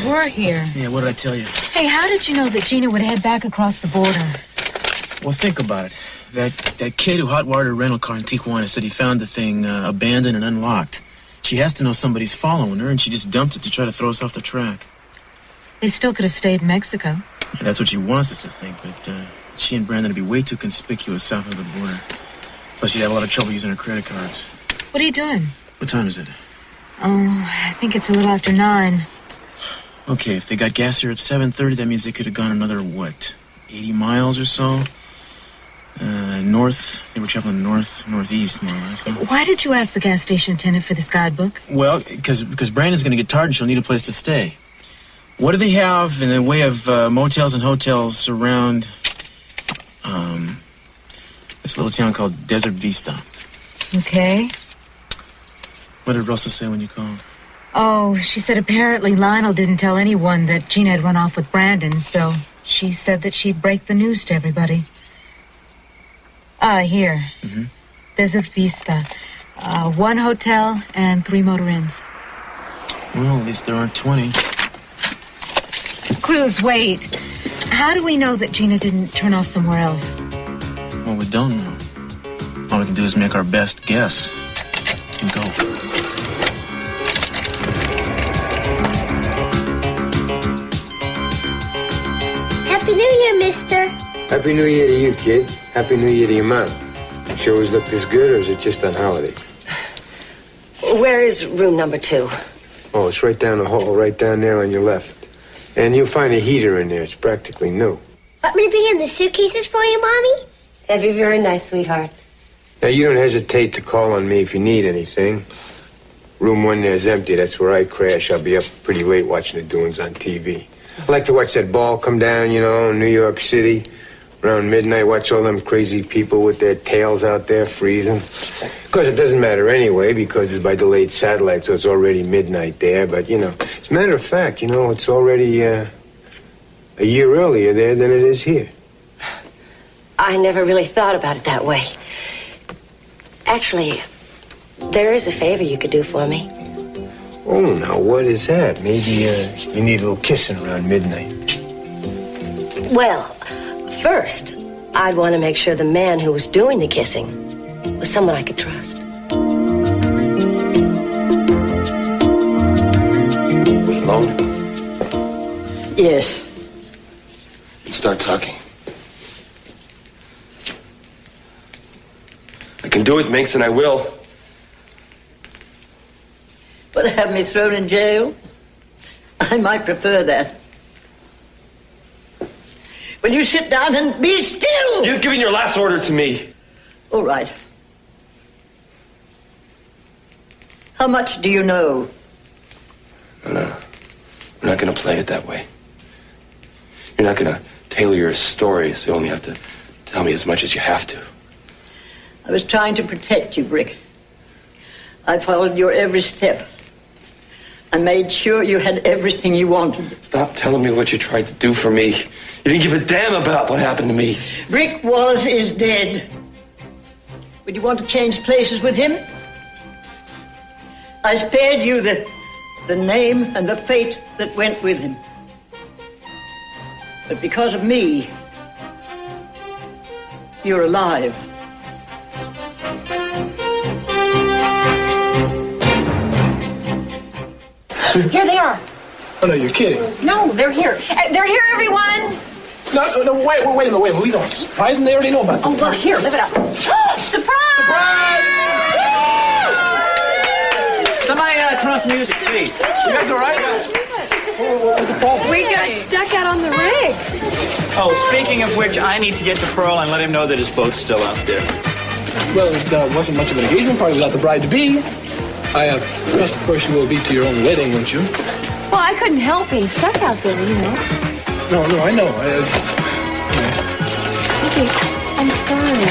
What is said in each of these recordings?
We're here. Yeah, what did I tell you? Hey, how did you know that Gina would head back across the border? Well, think about it. That kid who hot-wired her rental car in Tijuana said he found the thing abandoned and unlocked. She has to know somebody's following her, and she just dumped it to try to throw us off the track. They still could have stayed in Mexico. Yeah, that's what she wants us to think, but she and Brandon would be way too conspicuous south of the border. Plus, she'd have a lot of trouble using her credit cards. What are you doing? What time is it? Oh, I think it's a little after 9. Okay, if they got gas here at 7:30, that means they could have gone another, 80 miles or so? North, they were traveling northeast, more or less. Huh? Why did you ask the gas station attendant for this guidebook? Well, because Brandon's going to get tired and she'll need a place to stay. What do they have in the way of motels and hotels around this little town called Desert Vista? Okay. What did Rosa say when you called? Oh, she said apparently Lionel didn't tell anyone that Gina had run off with Brandon, so she said that she'd break the news to everybody. Here. Mm-hmm. Desert Vista. 1 hotel and 3 motor inns. Well, at least there aren't 20. Cruz, wait. How do we know that Gina didn't turn off somewhere else? Well, we don't know. All we can do is make our best guess and go. Happy New Year, mister. Happy New Year to you, kid. Happy New Year to your mom. She always look this good, or is it just on holidays? Where is room number 2? Oh, it's right down the hall, right down there on your left. And you'll find a heater in there. It's practically new. Want me to bring in the suitcases for you, Mommy? That'd be very nice, sweetheart. Now, you don't hesitate to call on me if you need anything. Room 1 there's empty. That's where I crash. I'll be up pretty late watching the doings on TV. I like to watch that ball come down, you know, in New York City. Around midnight, watch all them crazy people with their tails out there freezing. Of course, it doesn't matter anyway, because it's by delayed satellite, so it's already midnight there. But, you know, as a matter of fact, you know, it's already a year earlier there than it is here. I never really thought about it that way. Actually, there is a favor you could do for me. Oh, now, what is that? Maybe you need a little kissing around midnight. Well, first, I'd want to make sure the man who was doing the kissing was someone I could trust. Alone? Yes. Let's start talking. I can do it, Minx, and I will. But have me thrown in jail? I might prefer that. Will you sit down and be still? You've given your last order to me. All right. How much do you know? No. We're not going to play it that way. You're not going to tailor your story, so you only have to tell me as much as you have to. I was trying to protect you, Brick. I followed your every step. I made sure you had everything you wanted. Stop telling me what you tried to do for me. You didn't give a damn about what happened to me. Brick Wallace is dead. Would you want to change places with him? I spared you the name and the fate that went with him. But because of me, you're alive. Here they are. Oh, no, you're kidding. No, they're here. They're here, everyone. No, wait a minute. We don't surprise them. They already know about this. Oh, look, here, live it up. Surprise! Somebody turn on some music, please. You guys all right? What was the problem? We got stuck out on the rig. Oh, speaking of which, I need to get to Pearl and let him know that his boat's still out there. Well, it wasn't much of an engagement party without the bride-to-be. I trust, of course, you will be to your own wedding, won't you? Well, I couldn't help being stuck out there, you know. No, I know. Okay, I'm sorry.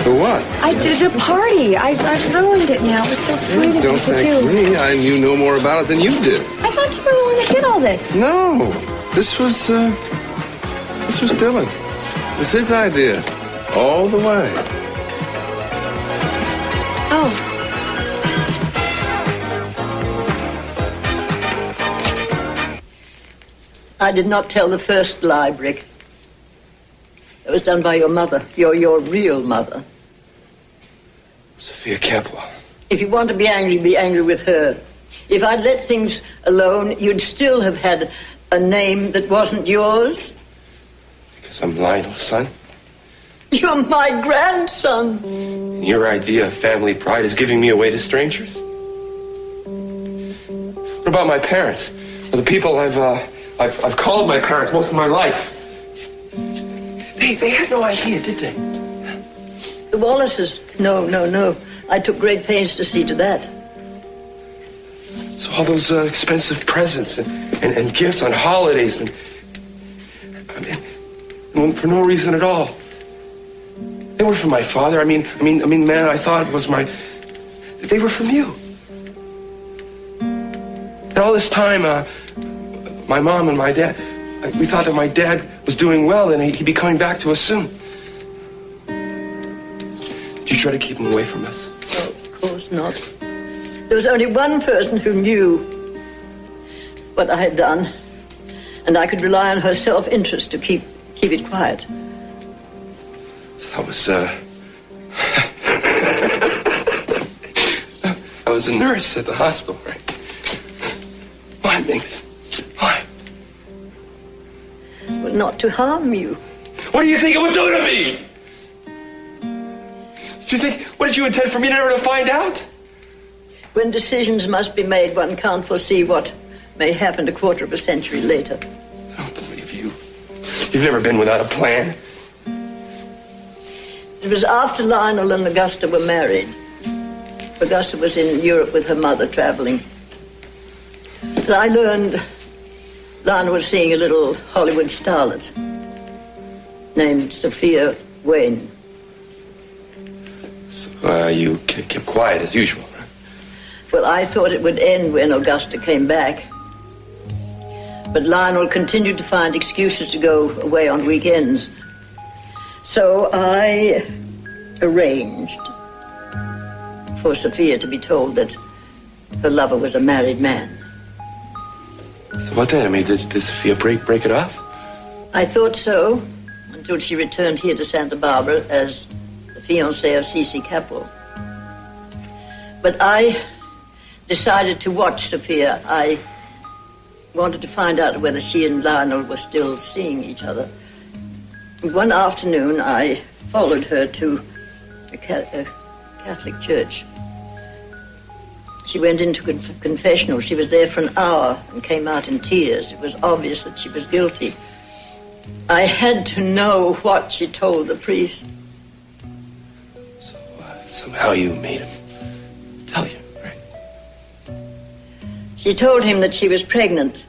For what? I did the party. I ruined it now. It was so sweet of you Don't to thank do. me. I knew no more about it than you did. I thought you were the one that did all this. No, this was Dylan. It was his idea, all the way. Oh. I did not tell the first lie, Brick. It was done by your mother, your real mother. Sophia Capwell. If you want to be angry with her. If I'd let things alone, you'd still have had a name that wasn't yours. Because I'm Lionel's son. You're my grandson. Your idea of family pride is giving me away to strangers? What about my parents? Or the people I've called my parents most of my life? They had no idea, did they? The Wallaces. No. I took great pains to see to that. So all those expensive presents and gifts on holidays and for no reason at all. They were from my father. I mean, the man I thought was my... They were from you. And all this time, my mom and my dad, we thought that my dad was doing well and he'd be coming back to us soon. Did you try to keep him away from us? Oh, of course not. There was only one person who knew what I had done, and I could rely on her self-interest to keep it quiet. So that was, I was a nurse at the hospital, right? Why, Minx? Why? Well, not to harm you. What do you think it would do to me? What did you intend for me never to find out? When decisions must be made, one can't foresee what may happen a quarter of a century later. I don't believe you. You've never been without a plan. It was after Lionel and Augusta were married. Augusta was in Europe with her mother traveling. And I learned Lionel was seeing a little Hollywood starlet named Sophia Wayne. So, you kept quiet as usual, huh? Well, I thought it would end when Augusta came back. But Lionel continued to find excuses to go away on weekends. So I arranged for Sophia to be told that her lover was a married man. So what then? I mean, did Sophia break it off? I thought so, until she returned here to Santa Barbara as the fiancée of C.C. Capwell. But I decided to watch Sophia. I wanted to find out whether she and Lionel were still seeing each other. One afternoon, I followed her to a Catholic church. She went into confessional. She was there for an hour and came out in tears. It was obvious that she was guilty. I had to know what she told the priest. So, somehow you made him tell you, right? She told him that she was pregnant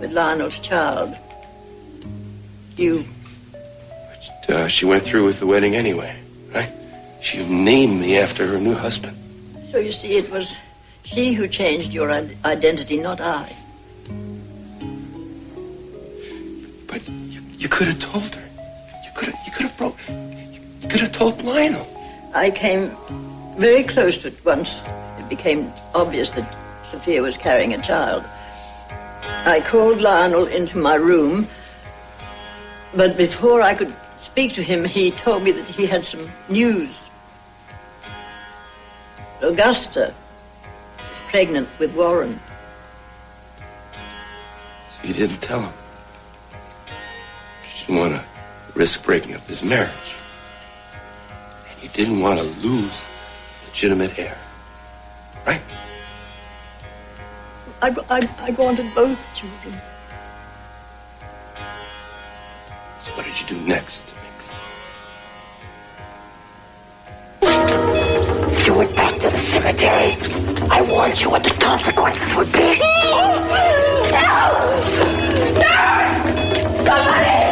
with Lionel's child. But she went through with the wedding anyway, right? She named me after her new husband. So you see, it was she who changed your identity, not I. But you could have told her. You could have told Lionel. I came very close to it once. It became obvious that Sophia was carrying a child. I called Lionel into my room, but before I could speak to him, he told me that he had some news. Augusta is pregnant with Warren. So you didn't tell him. You didn't want to risk breaking up his marriage. And you didn't want to lose legitimate heir. Right? I wanted both children. So what did you do next, Minx? You went back to the cemetery. I warned you what the consequences would be. No! Nurse! Somebody!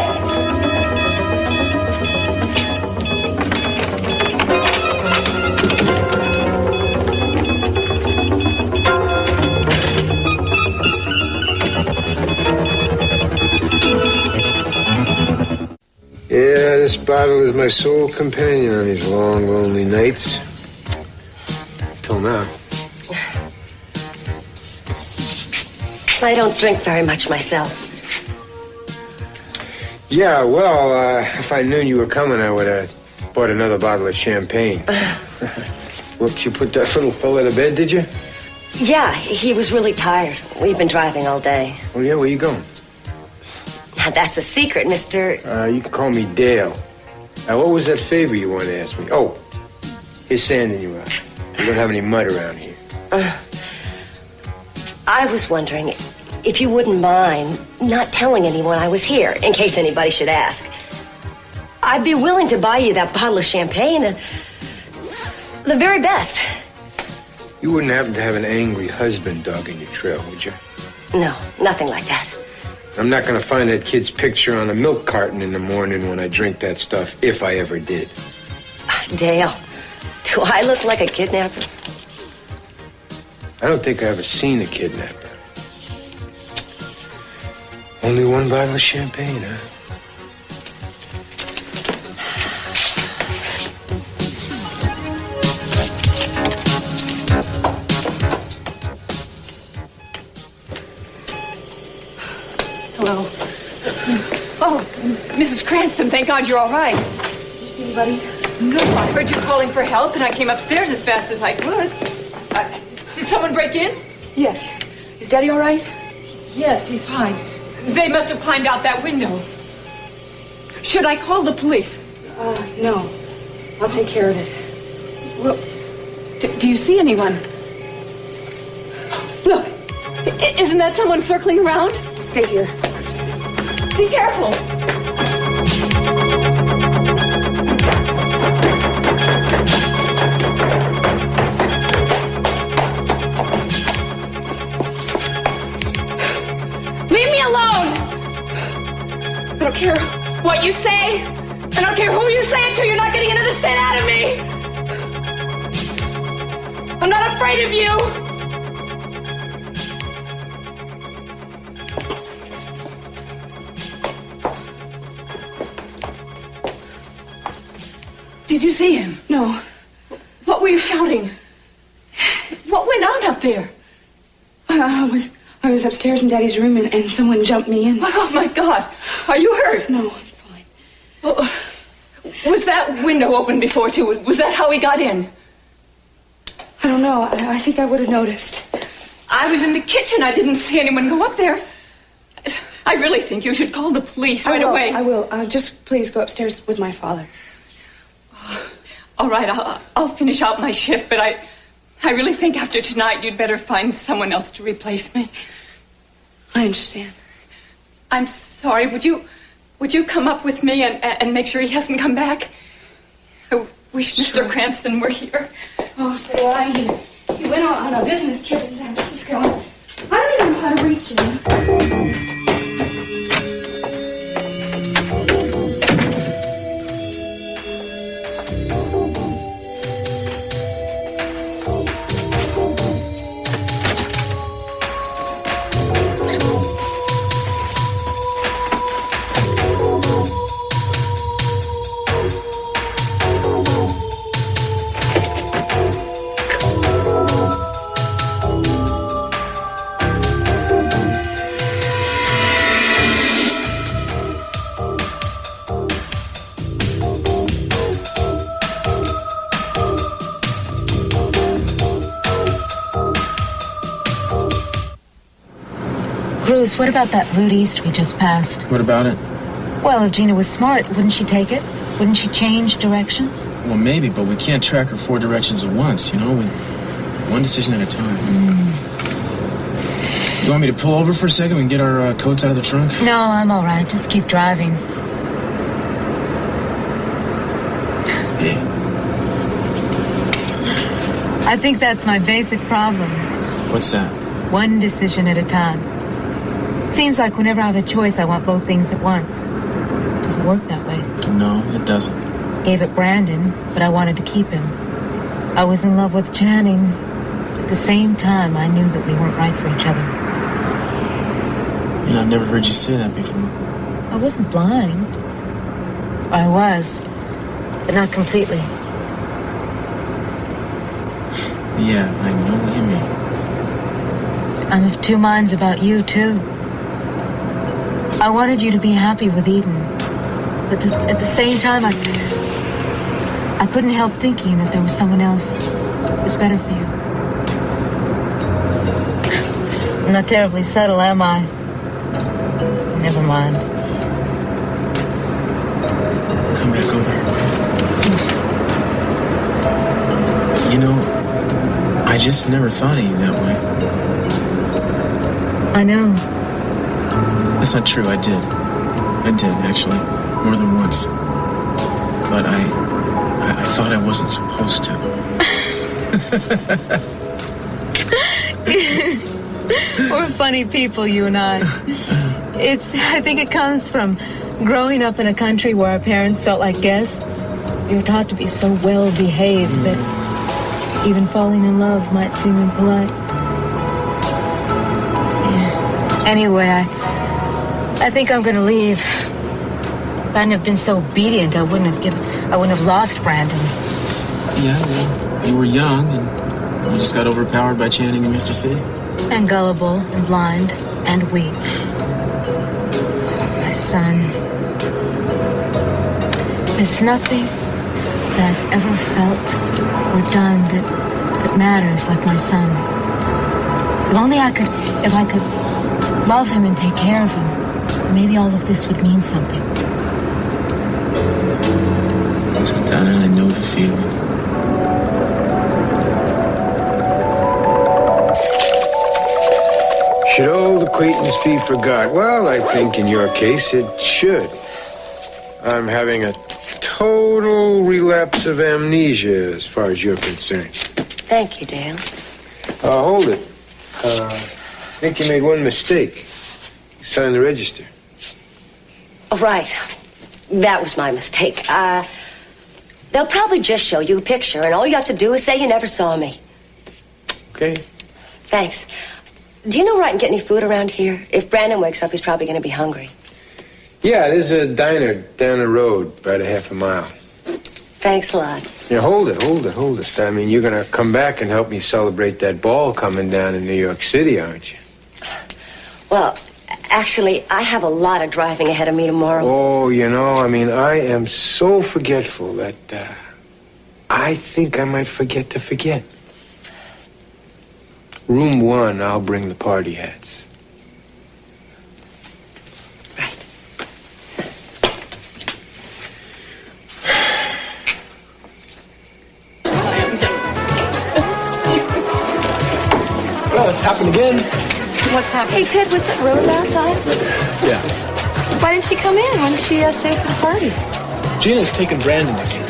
This bottle is my sole companion on these long, lonely nights. Till now. I don't drink very much myself. Yeah, well, if I knew you were coming, I would have bought another bottle of champagne. Whoops, you put that little fella to bed, did you? Yeah, he was really tired. We've been driving all day. Oh, yeah? Where you going? Now, that's a secret, Mr. You can call me Dale. Now, what was that favor you wanted to ask me? Oh, here's sanding you out. We don't have any mud around here. I was wondering if you wouldn't mind not telling anyone I was here, in case anybody should ask. I'd be willing to buy you that bottle of champagne, the very best. You wouldn't happen to have an angry husband dogging your trail, would you? No, nothing like that. I'm not going to find that kid's picture on a milk carton in the morning when I drink that stuff, if I ever did. Dale, do I look like a kidnapper? I don't think I ever seen a kidnapper. Only one bottle of champagne, huh? Hello. Oh, Mrs. Cranston, thank God you're all right. Anybody? No, I heard you calling for help, and I came upstairs as fast as I could. Did someone break in? Yes. Is Daddy all right? Yes, he's fine. They must have climbed out that window. Should I call the police? No. I'll take care of it. Well, do you see anyone? Look, isn't that someone circling around? Stay here. Be careful. Leave me alone. I don't care what you say. I don't care who you say it to. You're not getting another cent out of me. I'm not afraid of you. Did you see him? No. What were you shouting? What went on up there? I was upstairs in Daddy's room and someone jumped me in. Oh, my God. Are you hurt? No, I'm fine. Oh, was that window open before, too? Was that how he got in? I don't know. I think I would have noticed. I was in the kitchen. I didn't see anyone go up there. I really think you should call the police right away. I will. Just please go upstairs with my father. All right, I'll finish out my shift, but I really think after tonight you'd better find someone else to replace me. I understand. I'm sorry. Would you come up with me and make sure he hasn't come back? I wish Mr. Cranston were here. Oh, so do I. He went on a business trip in San Francisco. I don't even know how to reach him. Bruce, what about that route east we just passed? What about it? Well, if Gina was smart, wouldn't she take it? Wouldn't she change directions? Well, maybe, but we can't track her 4 directions at once, you know? One decision at a time. You want me to pull over for a second and get our coats out of the trunk? No, I'm all right. Just keep driving. I think that's my basic problem. What's that? One decision at a time. Seems like whenever I have a choice, I want both things at once. Doesn't work that way. No, it doesn't. Gave it Brandon, but I wanted to keep him. I was in love with Channing. At the same time, I knew that we weren't right for each other. And I've never heard you say that before. I wasn't blind. I was, but not completely. Yeah, I know what you mean. I'm of two minds about you, too. I wanted you to be happy with Eden. But at the same time, I couldn't help thinking that there was someone else who was better for you. I'm not terribly subtle, am I? Never mind. Come back over. You know, I just never thought of you that way. I know. That's not true, I did. I did, actually. More than once. But I thought I wasn't supposed to. We're funny people, you and I. I think it comes from growing up in a country where our parents felt like guests. We were taught to be so well behaved that even falling in love might seem impolite. Yeah. Anyway, I think I'm gonna leave. If I hadn't have been so obedient, I wouldn't have lost Brandon. Yeah, well, you were young and you just got overpowered by Channing and Mr. C. And gullible and blind and weak. My son. There's nothing that I've ever felt or done that matters like my son. If only if I could love him and take care of him, maybe all of this would mean something. Listen, Donna, I know the feeling. Should old acquaintance be forgot? Well, I think in your case it should. I'm having a total relapse of amnesia as far as you're concerned. Thank you, Dale. Hold it. I think you made one mistake. You signed the register. Oh, right. That was my mistake. They'll probably just show you a picture, and all you have to do is say you never saw me. Okay. Thanks. Do you know where I can get any food around here? If Brandon wakes up, he's probably going to be hungry. Yeah, there's a diner down the road, about a half a mile. Thanks a lot. Yeah, hold it. I mean, you're going to come back and help me celebrate that ball coming down in New York City, aren't you? Well, actually, I have a lot of driving ahead of me tomorrow. Oh, I am so forgetful that I think I might forget to forget. Room 1, I'll bring the party hats. Right. Well, it's happened again. What's happening? Hey, Ted, was that Rose outside? Yeah. Why didn't she come in? Why didn't she stay for the party? Gina's taken Brandon with her.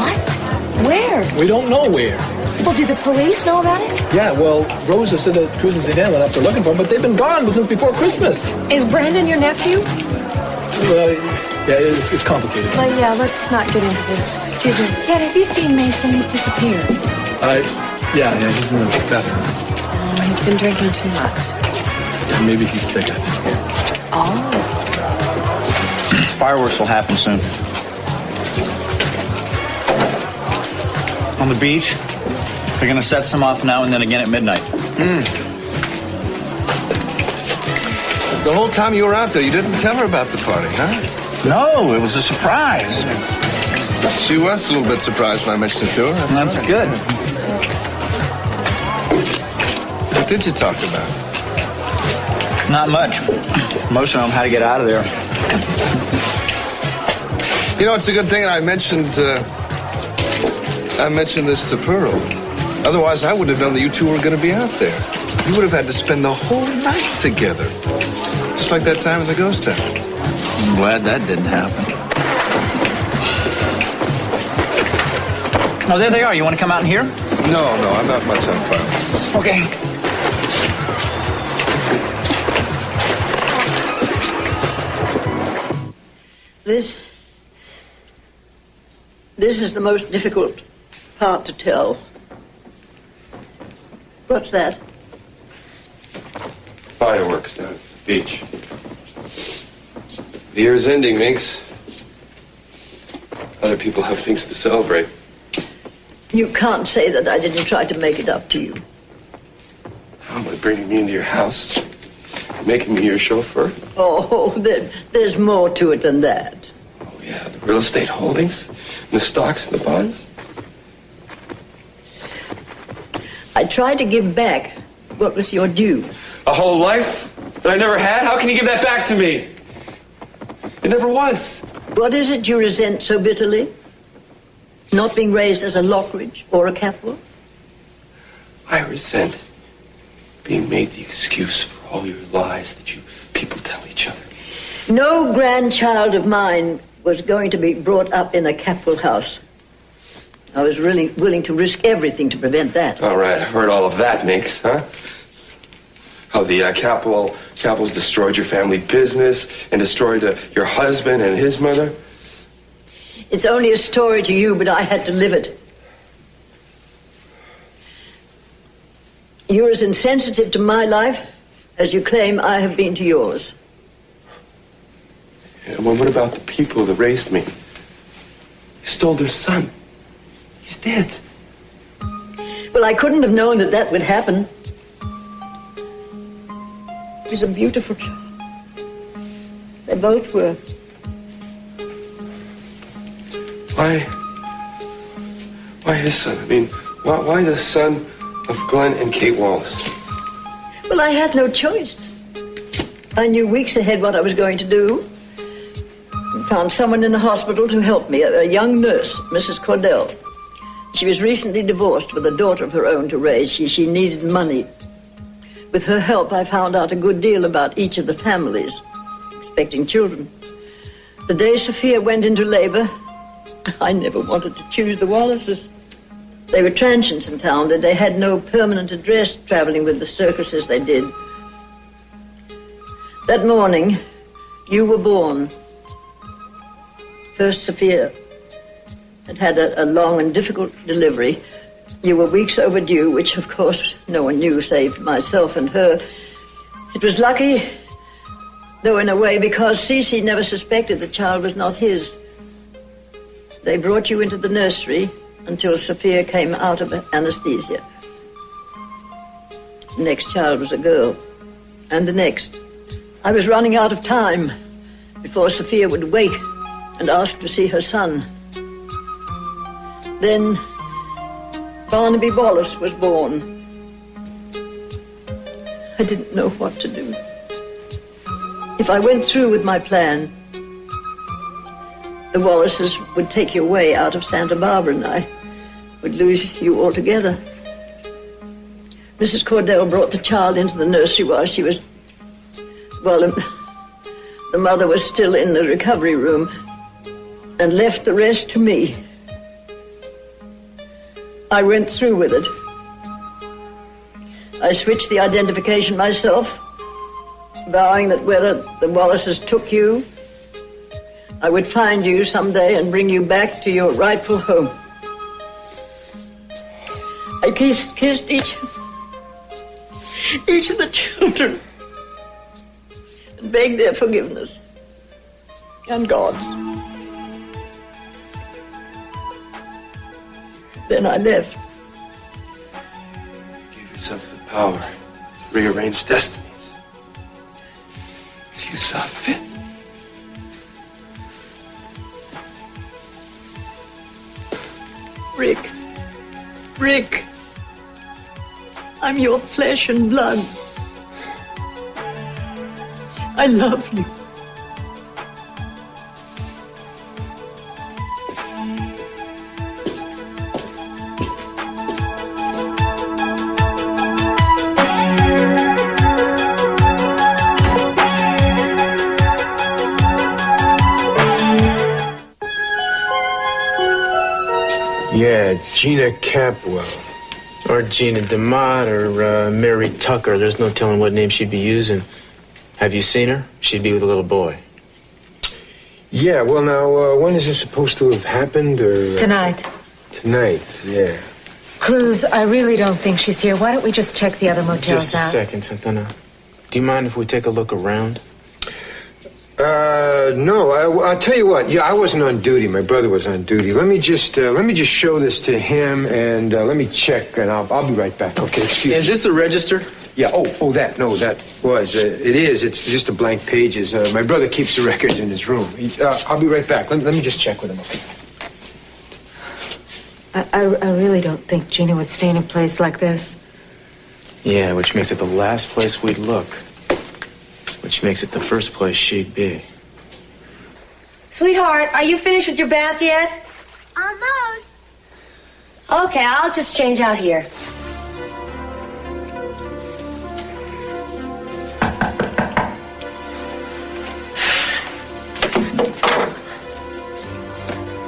What? Where? We don't know where. Well, do the police know about it? Yeah, well, Rosa said that Cruz and Zidane went up there looking for him, but they've been gone since before Christmas. Is Brandon your nephew? Yeah, it's complicated. Well, yeah, let's not get into this. Excuse me. Ted, have you seen Mason? He's disappeared. Yeah, he's in the bathroom. Oh, he's been drinking too much. Yeah, maybe he's sick, I think. Oh. Fireworks will happen soon. On the beach. They're going to set some off now and then again at midnight. The whole time you were out there, you didn't tell her about the party, huh? No, it was a surprise. She was a little bit surprised when I mentioned it to her. That's right. good. What did you talk about? Not much. Most of them had to get out of there. It's a good thing I mentioned this to Pearl. Otherwise, I wouldn't have known that you two were going to be out there. You would have had to spend the whole night together. Just like that time in the ghost town. I'm glad that didn't happen. Oh, there they are. You want to come out and hear? No, I'm not much on fireworks. Okay. This is the most difficult part to tell. What's that? Fireworks down at the beach. The year's ending, Minx. Other people have things to celebrate. You can't say that I didn't try to make it up to you. How by bringing me into your house, making me your chauffeur? Oh, there's more to it than that. Oh, yeah, the real estate holdings, and the stocks and the bonds. I tried to give back what was your due. A whole life that I never had? How can you give that back to me? It never was. What is it you resent so bitterly? Not being raised as a Lockridge or a Capwell? I resent being made the excuse for all your lies that you people tell each other. No grandchild of mine was going to be brought up in a Capwell house. I was really willing to risk everything to prevent that. All right, I've heard all of that, Minx, huh? How the Capwells destroyed your family business and destroyed your husband and his mother. It's only a story to you, but I had to live it. You're as insensitive to my life as you claim I have been to yours. And what about the people that raised me? You stole their son. He's dead. Well, I couldn't have known that that would happen. He was a beautiful child. They both were. Why his son? I mean, why the son of Glenn and Kate Wallace? Well, I had no choice. I knew weeks ahead what I was going to do. I found someone in the hospital to help me, a young nurse, Mrs. Cordell. She was recently divorced with a daughter of her own to raise. She needed money. With her help, I found out a good deal about each of the families, expecting children. The day Sophia went into labor, I never wanted to choose the Wallaces. They were transients in town. They had no permanent address traveling with the circuses they did. That morning, you were born. First, Sophia had a long and difficult delivery. You were weeks overdue, which, of course, no one knew save myself and her. It was lucky, though in a way, because Cece never suspected the child was not his. They brought you into the nursery until Sophia came out of anesthesia. The next child was a girl, and the next. I was running out of time before Sophia would wake and ask to see her son. Then Barnaby Wallace was born. I didn't know what to do. If I went through with my plan, the Wallaces would take you away out of Santa Barbara, and I would lose you altogether. Mrs. Cordell brought the child into the nursery while she was... Well, the mother was still in the recovery room and left the rest to me. I went through with it. I switched the identification myself, vowing that whether the Wallaces took you, I would find you someday and bring you back to your rightful home. I kissed each of the children and begged their forgiveness and God's. Then I left. Give yourself the power to rearrange destinies as you saw fit. Rick, I'm your flesh and blood. I love you. Yeah, Gina Capwell. Or Gina DeMott or Mary Tucker. There's no telling what name she'd be using. Have you seen her? She'd be with a little boy. Yeah, well, now, when is this supposed to have happened, or... Tonight. Tonight, yeah. Cruz, I really don't think she's here. Why don't we just check the other motels Just a out? second, Santana. Do you mind if we take a look around? No. I'll tell you what. Yeah, I wasn't on duty. My brother was on duty. Let me just show this to him, and let me check, and I'll be right back. Okay, excuse me. Is this the register? Yeah. Oh, that. No, that was. It is. It's just a blank pages. My brother keeps the records in his room. I'll be right back. Let me just check with him. Okay. I really don't think Gina would stay in a place like this. Yeah, which makes it the last place we'd look. Which makes it the first place she'd be. Sweetheart, are you finished with your bath yet? Almost. Okay, I'll just change out here.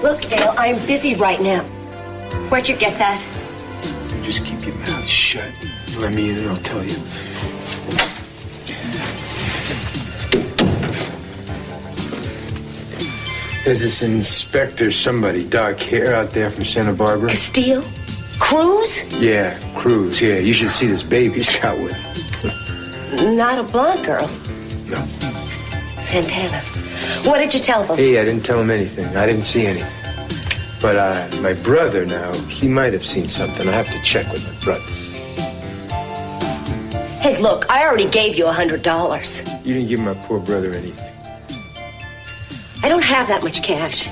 Look, Dale, I'm busy right now. Where'd you get that? Just keep your mouth shut. Let me in, and I'll tell you. There's this inspector, somebody, dark hair out there from Santa Barbara. Castillo? Cruz? Yeah, Cruz, yeah. You should see this baby he's got with him. Not a blonde girl. No. Santana. What did you tell them? Hey, I didn't tell him anything. I didn't see anything. But my brother now, he might have seen something. I have to check with my brother. Hey, look, I already gave you $100. You didn't give my poor brother anything. I don't have that much cash.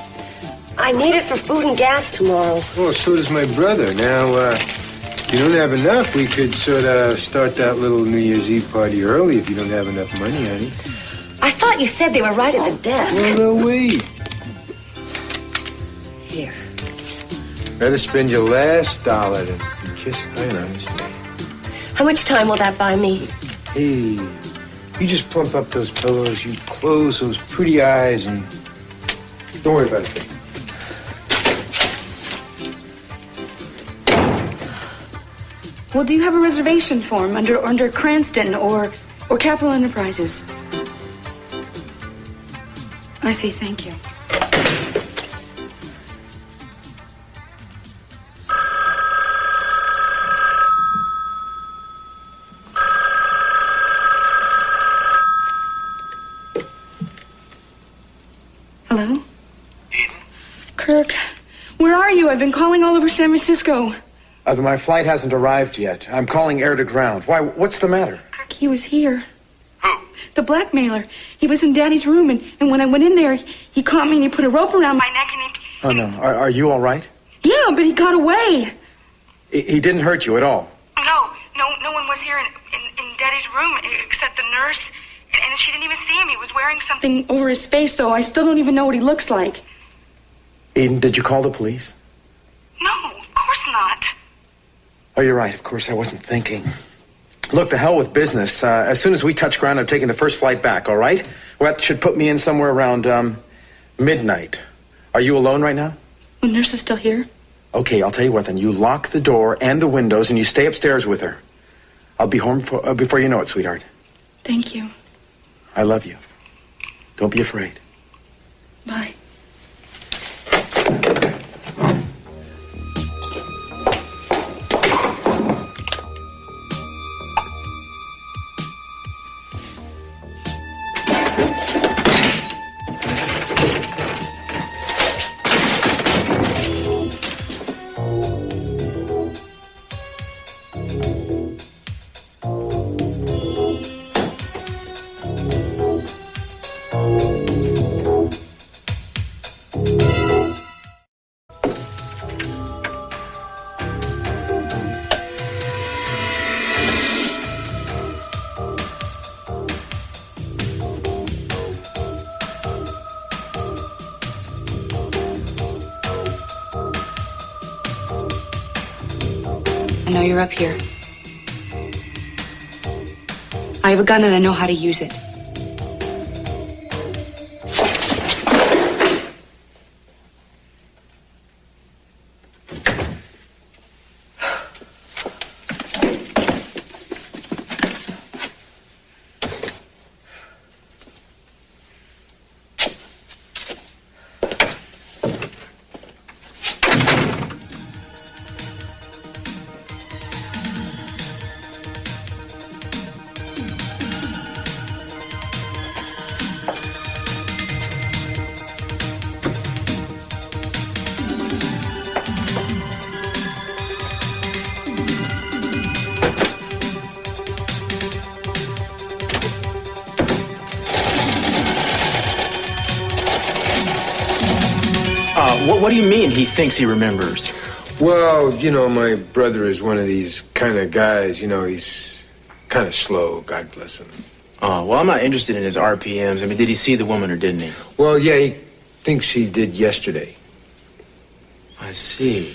I need it for food and gas tomorrow. Well, so does my brother. Now, if you don't have enough, we could sort of start that little New Year's Eve party early if you don't have enough money, honey. I thought you said they were right at the desk. Well, they'll wait. Here. Rather spend your last dollar than be kissed by an honest man. How much time will that buy me? Hey, you just plump up those pillows, you close those pretty eyes, and don't worry about it. Well, do you have a reservation form under Cranston or Capital Enterprises? I say thank you. Hello? Eden? Kirk, where are you? I've been calling all over San Francisco. My flight hasn't arrived yet. I'm calling air to ground. Why, what's the matter? Kirk, he was here. Who? The blackmailer. He was in Daddy's room, and when I went in there, he caught me and he put a rope around my neck and he... Oh, no. Are you all right? Yeah, but he got away. He didn't hurt you at all? No one was here in Daddy's room except the nurse, and she didn't even see him. He was wearing something over his face, so I still don't even know what he looks like. Eden, did you call the police? No, of course not. Oh, you're right. Of course, I wasn't thinking. Look, the hell with business. As soon as we touch ground, I'm taking the first flight back, all right? Well, that should put me in somewhere around midnight. Are you alone right now? The nurse is still here? Okay, I'll tell you what then. You lock the door and the windows and you stay upstairs with her. I'll be home before you know it, sweetheart. Thank you. I love you. Don't be afraid. Bye. I know you're up here. I have a gun and I know how to use it. What do you mean he thinks he remembers? Well, you know, my brother is one of these kind of guys, you know, he's kind of slow, God bless him. Oh, well, I'm not interested in his RPMs. I mean, did he see the woman or didn't he? Well, yeah, he thinks he did yesterday. I see.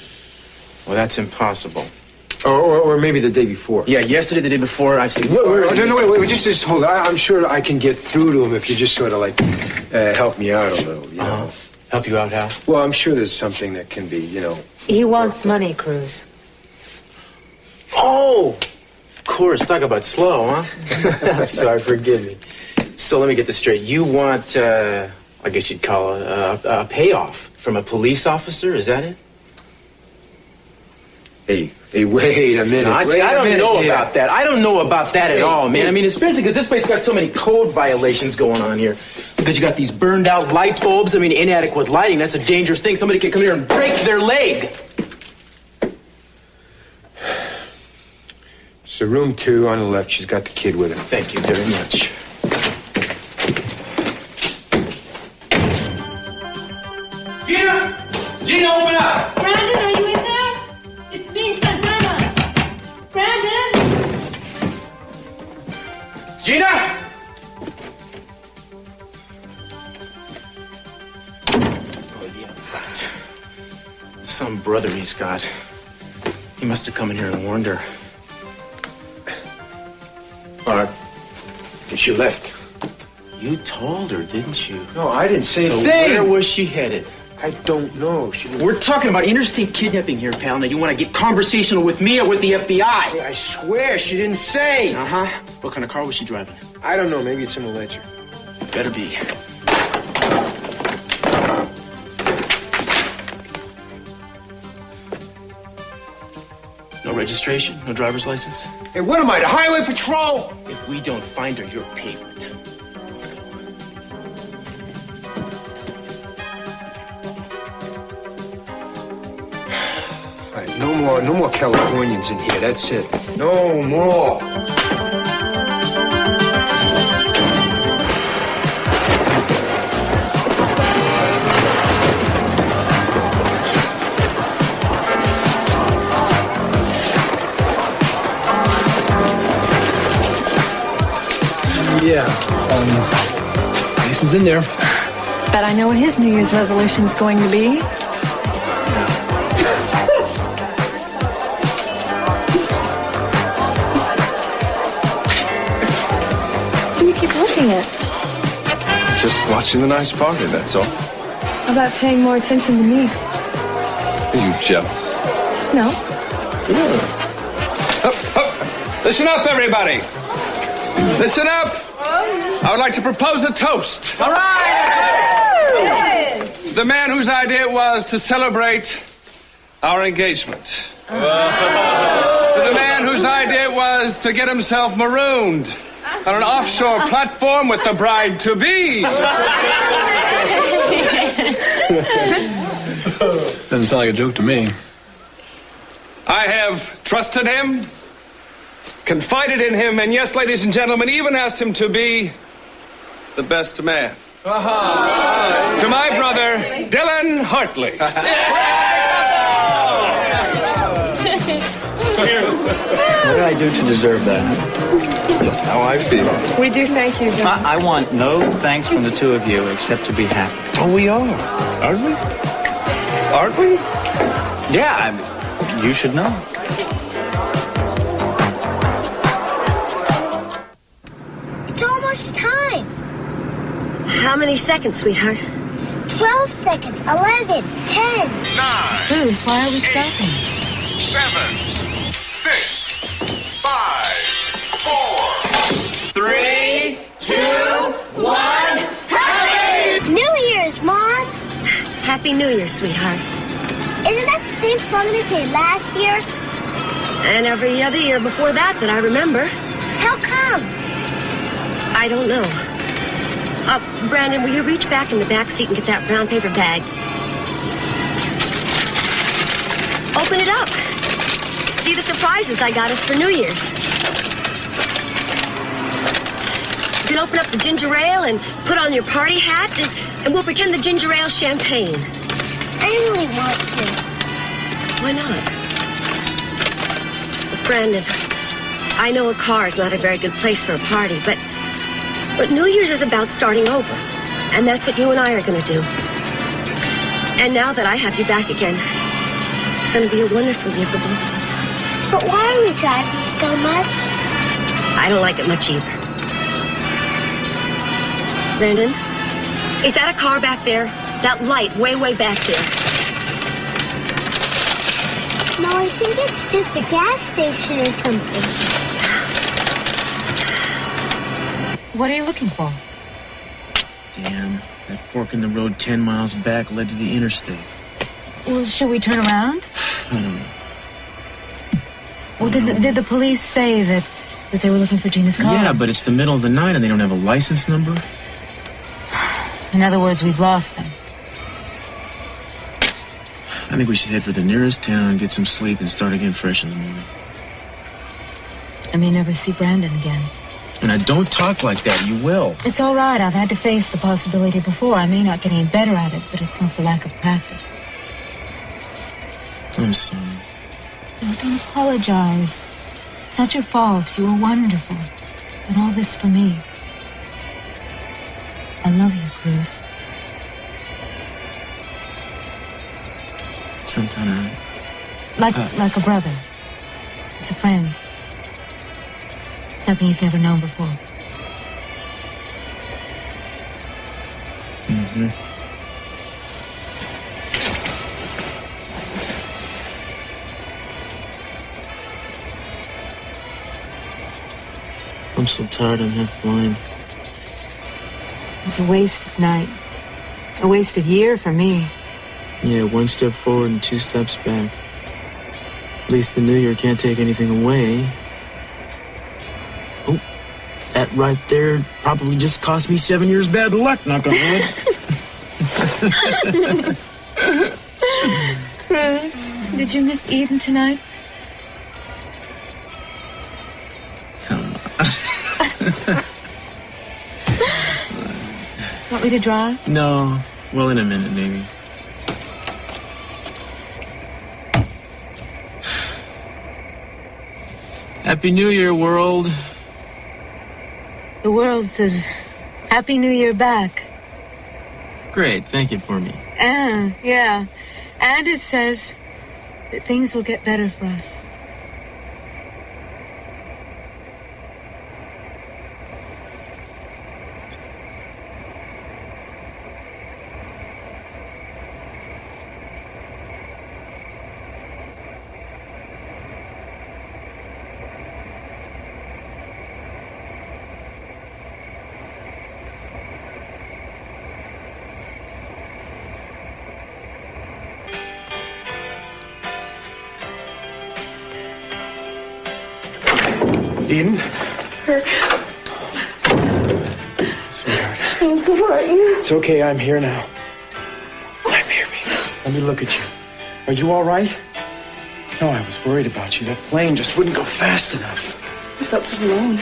Well, that's impossible. Or maybe the day before. Yeah, yesterday, the day before, I've seen... Wait, just hold on. I'm sure I can get through to him if you just sort of, like, help me out a little, you know? Help you out, how? Well, I'm sure there's something that can be, you know... He wants money, Cruz. Oh! Of course, talk about slow, huh? I'm sorry, forgive me. So let me get this straight. You want, I guess you'd call it a payoff from a police officer, is that it? Hey, wait a minute. No, I don't know about that. I don't know about that at all, man. I mean, especially because this place got so many code violations going on here. Because you got these burned out light bulbs. I mean, inadequate lighting. That's a dangerous thing. Somebody can come here and break their leg. So room 2 on the left, she's got the kid with her. Thank you very much. Gina, open up! Brandon, are you in there? It's me, Santana. Brandon! Gina! Oh, yeah, right. Some brother he's got. He must have come in here and warned her. She left. You told her, didn't you? No, I didn't say a so thing. Where was she headed? I don't know. We're talking about interstate kidnapping here, pal. Now, you want to get conversational with me or with the FBI? Hey, I swear, she didn't say. Uh-huh. What kind of car was she driving? I don't know. Maybe it's in the ledger. Better be. No registration? No driver's license? Hey, what am I, the highway patrol? If we don't find her, you're pavement. Let's go. All right, no more Californians in here. That's it. No more. Yeah, Jason's in there. Bet I know what his New Year's resolution's going to be. What do you keep looking at? Just watching the nice party, that's all. How about paying more attention to me? Are you jealous? No. Listen up, everybody. Listen up. I would like to propose a toast. All right. The man whose idea it was to celebrate our engagement. To the man whose idea it was to get himself marooned on an offshore platform with the bride-to-be. Doesn't sound like a joke to me. I have trusted him, confided in him, and yes, ladies and gentlemen, even asked him to be the best man. To my brother, Dylan Hartley. What did I do to deserve that? Just how I feel. We do thank you, John. I want no thanks from the two of you except to be happy. Oh, we are, aren't we? Aren't we? Yeah, you should know. It's almost time. How many seconds, sweetheart? 12 seconds. 11, 10. 9. Cruz, why are we stopping? 7, 6, 5, 4, 3, 2, 1. Happy New Year's, Mom. Happy New Year, sweetheart. Isn't that the same song they played last year? And every other year before that I remember. How come? I don't know. Brandon, will you reach back in the back seat and get that brown paper bag? Open it up. See the surprises I got us for New Year's. You can open up the ginger ale and put on your party hat, and we'll pretend the ginger ale champagne. I really want to. Why not? Look, Brandon, I know a car is not a very good place for a party, but New Year's is about starting over. And that's what you and I are going to do. And now that I have you back again, it's going to be a wonderful year for both of us. But why are we driving so much? I don't like it much either. Brandon, is that a car back there? That light way, way back there? No, I think it's just a gas station or something. What are you looking for? Damn, that fork in the road 10 miles back led to the interstate. Well, should we turn around? I don't know. Well, did the police say that they were looking for Gina's car? Yeah, but it's the middle of the night and they don't have a license number. In other words, we've lost them. I think we should head for the nearest town, get some sleep, and start again fresh in the morning. I may never see Brandon again. And I don't talk like that. You will. It's all right. I've had to face the possibility before. I may not get any better at it, but it's not for lack of practice. I'm sorry. Don't apologize. It's not your fault. You were wonderful. And all this for me. I love you, Cruz. Sometimes Like a brother. It's a friend. Something you've never known before. Mm-hmm. I'm so tired I'm half blind. It was a wasted night. A wasted year for me. Yeah, 1 step forward and 2 steps back. At least the new year can't take anything away. Oh, that right there probably just cost me 7 years bad luck, knock on wood. Cruz, did you miss Eden tonight? Come on. Want me to drive? No. Well, in a minute, maybe. Happy New Year, world. The world says, Happy New Year back. Great, thank you for me. Yeah. And it says that things will get better for us. Eden? Kirk. Sweetheart. I'm so frightened. It's okay, I'm here now. I'm here, baby. Let me look at you. Are you all right? No, I was worried about you. That plane just wouldn't go fast enough. I felt so alone.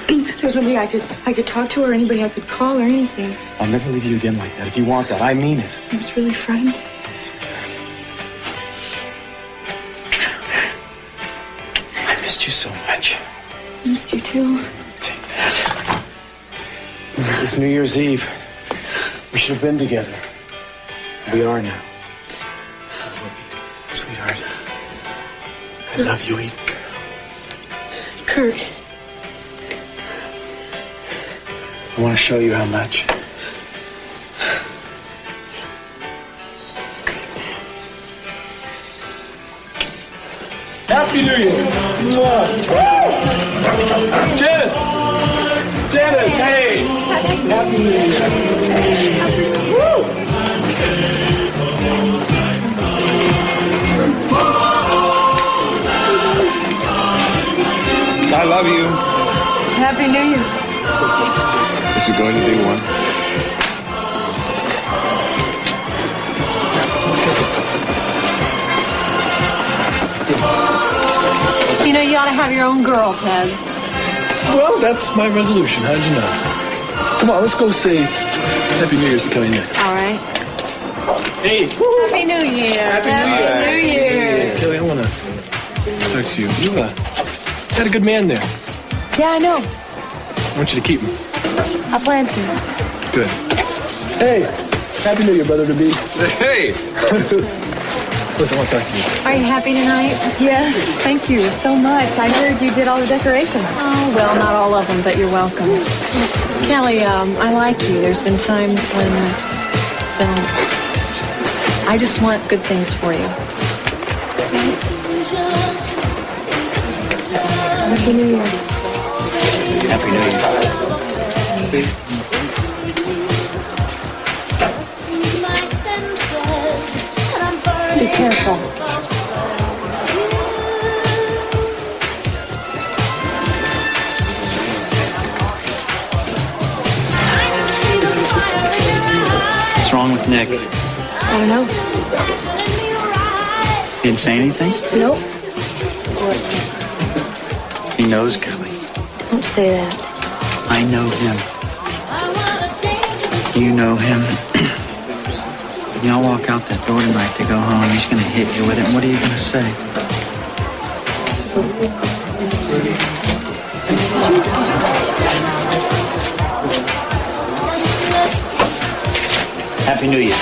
There was nobody I could talk to or anybody I could call or anything. I'll never leave you again like that. If you want that, I mean it. I was really frightened. I missed you so much. I missed you too. Take that. It was New Year's Eve. We should have been together. We are now. Sweetheart. I love you, Eden. Kirk. I want to show you how much. Happy New Year! Janice! Janice, hey! Happy New Year! Woo! I love you. Happy New Year. Is it going to be one? You know, you ought to have your own girl, Ted. Well, that's my resolution. How'd you know? Come on, let's go say Happy New Year's to Kelly Nick. All right. Hey. Happy New Year. Happy New Year. Kelly, I want to talk to you. You got a good man there. Yeah, I know. I want you to keep him. I plan to. Good. Hey. Happy New Year, brother-to-be. Hey. Listen, I want to talk to you. Are you happy tonight? Yes, thank you so much. I heard you did all the decorations. Oh, well, not all of them, but you're welcome. Kelly, I like you. There's been times when it's been... I just want good things for you. Happy New Year. Happy New Year. Be careful. What's wrong with Nick? I don't know. Didn't say anything? Nope. He knows, Kelly. Don't say that. I know him. You know him. Y'all walk out that door tonight to go home. He's gonna hit you with it. And what are you gonna say? Happy New Year.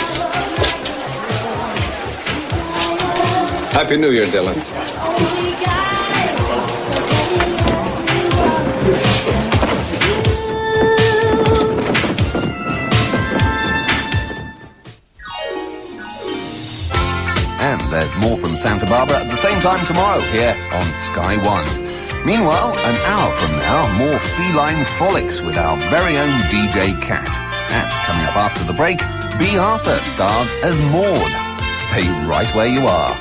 Happy New Year, Dylan. And there's more from Santa Barbara at the same time tomorrow here on Sky One. Meanwhile, an hour from now, more feline frolics with our very own DJ Cat. And coming up after the break, B. Arthur stars as Maud. Stay right where you are.